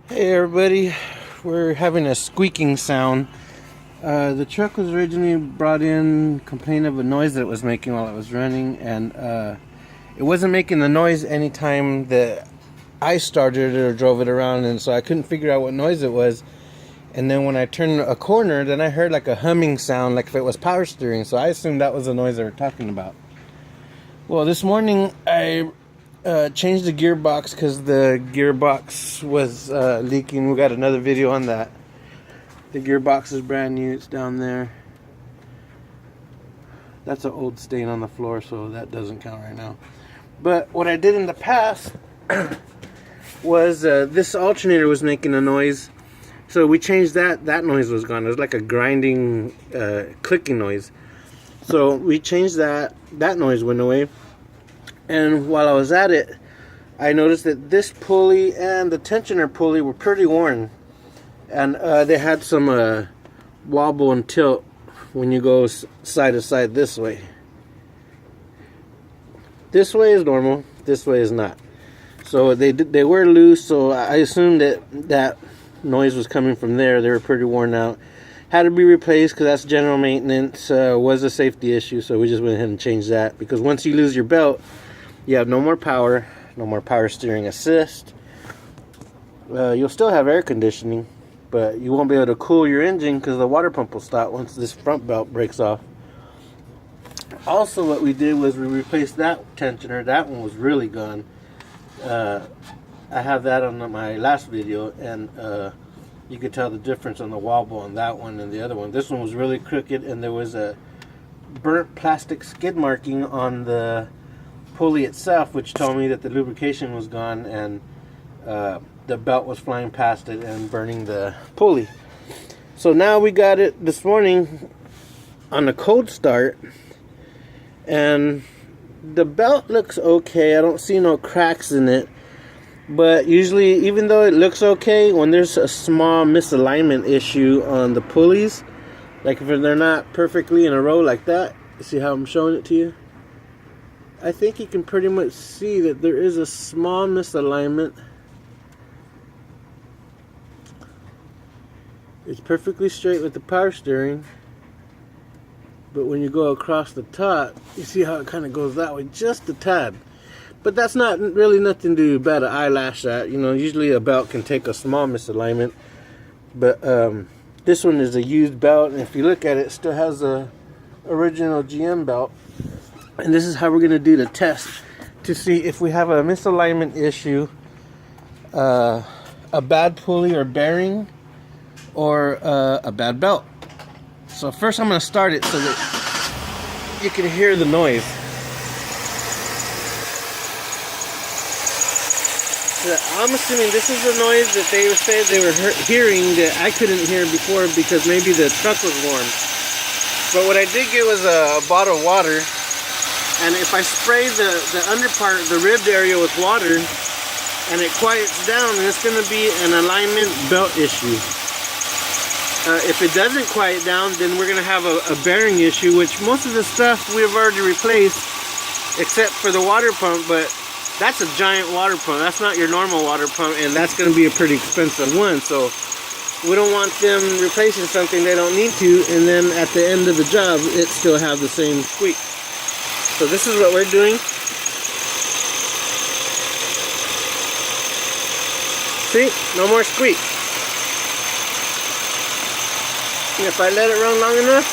Hey everybody, we're having a squeaking sound. The truck was originally brought in complaining of a noise that it was making while it was running, and it wasn't making the noise anytime that I started it or drove it around, and so I couldn't figure out what noise it was. And then when I turned a corner, then I heard like a humming sound, like if it was power steering, so I assumed that was the noise they were talking about. Well, this morning I changed the gearbox because the gearbox was leaking. We got another video on that. The gearbox is brand new. It's down there. That's an old stain on the floor, so that doesn't count right now. But what I did in the past was this alternator was making a noise, so we changed that. That noise was gone. It was like a grinding, clicking noise. So we changed that. That noise went away. And while I was at it, I noticed that this pulley and the tensioner pulley were pretty worn. And they had some wobble and tilt when you go side to side this way. This way is normal, this way is not. So they were loose, so I assumed that noise was coming from there. They were pretty worn out. Had to be replaced because that's general maintenance. Was a safety issue, so we just went ahead and changed that. Because once you lose your belt, you have no more power steering assist. You'll still have air conditioning, but you won't be able to cool your engine because the water pump will stop once this front belt breaks off. Also, what we did was we replaced that tensioner. That one was really gone. I have that on my last video, and you could tell the difference on the wobble on that one and the other one. This one was really crooked, and there was a burnt plastic skid marking on the pulley itself, which told me that the lubrication was gone, and the belt was flying past it and burning the pulley. So now we got it this morning on a cold start, and the belt looks okay. I don't see no cracks in it, but usually, even though it looks okay, when there's a small misalignment issue on the pulleys, like if they're not perfectly in a row like that, you see how I'm showing it to you? I think you can pretty much see that there is a small misalignment. It's perfectly straight with the power steering, but when you go across the top, you see how it kind of goes that way, just a tad. But that's not really nothing to bat an eyelash at. You know, usually a belt can take a small misalignment, but this one is a used belt, and if you look at it, it still has a original GM belt. And this is how we're going to do the test to see if we have a misalignment issue, a bad pulley or bearing, or a bad belt. So first I'm going to start it so that you can hear the noise. So I'm assuming this is the noise that they said they were hearing that I couldn't hear before because maybe the truck was warm. But what I did get was a bottle of water. And if I spray the under part, the ribbed area with water, and it quiets down, then it's going to be an alignment belt issue. If it doesn't quiet down, then we're going to have a bearing issue, which most of the stuff we've already replaced, except for the water pump, but that's a giant water pump. That's not your normal water pump, and that's going to be a pretty expensive one. So we don't want them replacing something they don't need to, and then at the end of the job, it still have the same squeak. So this is what we're doing. See, no more squeak. And if I let it run long enough,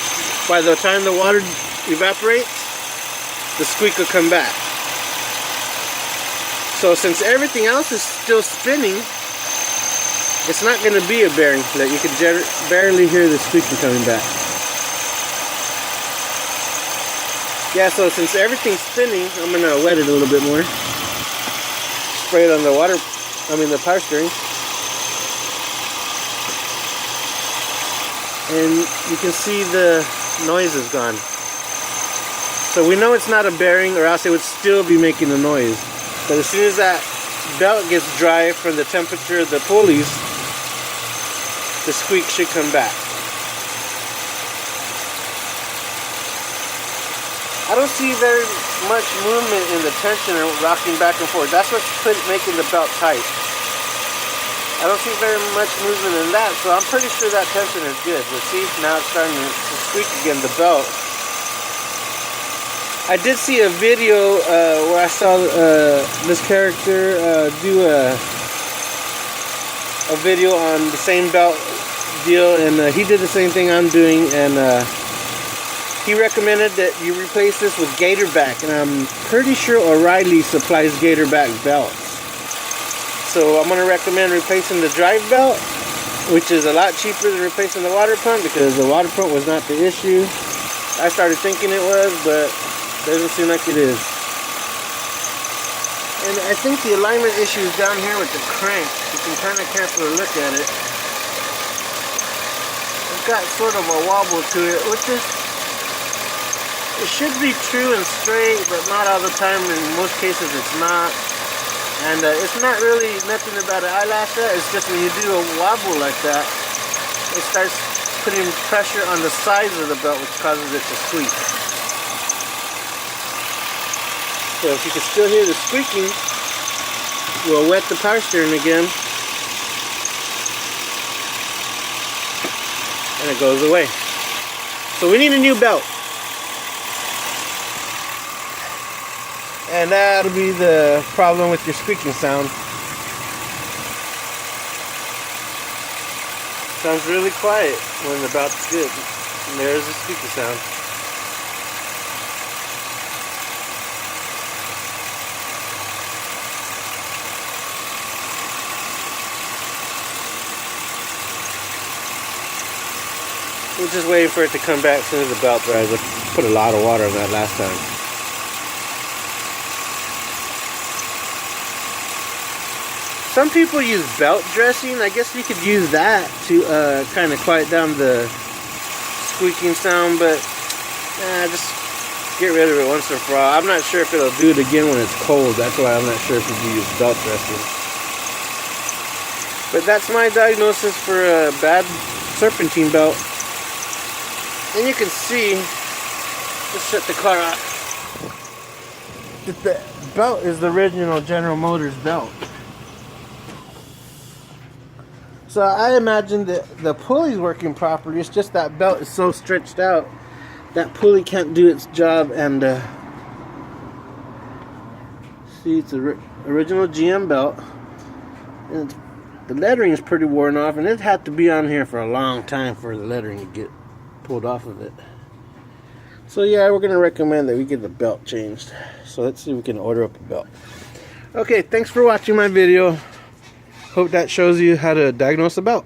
by the time the water evaporates, the squeak will come back. So since everything else is still spinning, it's not going to be a bearing split. You can barely hear the squeaking coming back. Yeah, so since everything's spinning, I'm going to wet it a little bit more. Spray it on the power steering. And you can see the noise is gone. So we know it's not a bearing, or else it would still be making a noise. But as soon as that belt gets dry from the temperature of the pulleys, the squeak should come back. I don't see very much movement in the tensioner rocking back and forth. That's what's making the belt tight. I don't see very much movement in that, so I'm pretty sure that tension is good. But see, now it's starting to squeak again, the belt. I did see a video where I saw this character do a video on the same belt deal, and he did the same thing I'm doing, and he recommended that you replace this with gator back, and I'm pretty sure O'Reilly supplies gator back belts. So I'm going to recommend replacing the drive belt, which is a lot cheaper than replacing the water pump, because the water pump was not the issue. I started thinking it was, but doesn't seem like it is. And I think the alignment issue is down here with the crank. You can kind of carefully look at it. It's got sort of a wobble to it, which is, it should be true and straight, but not all the time. In most cases it's not. And it's not really nothing about an eyelash. It's just when you do a wobble like that, it starts putting pressure on the sides of the belt, which causes it to squeak. So if you can still hear the squeaking, we'll wet the power steering again, and it goes away. So we need a new belt, and that'll be the problem with your squeaking sound. Sounds really quiet when the belt's good, and there's the squeaky sound. We're just waiting for it to come back as soon as the belt dries. I put a lot of water on that last time. Some people use belt dressing. I guess you could use that to kind of quiet down the squeaking sound, but just get rid of it once and for all. I'm not sure if it'll do it again when it's cold. That's why I'm not sure if you use belt dressing. But that's my diagnosis for a bad serpentine belt. And you can see, let's shut the car off, that the belt is the original General Motors belt. So I imagine that the pulley's working properly. It's just that belt is so stretched out that pulley can't do its job. And see, it's the original GM belt, and the lettering is pretty worn off, and it had to be on here for a long time for the lettering to get pulled off of it. So yeah, we're going to recommend that we get the belt changed. So let's see if we can order up a belt. Okay, thanks for watching my video. Hope that shows you how to diagnose a belt.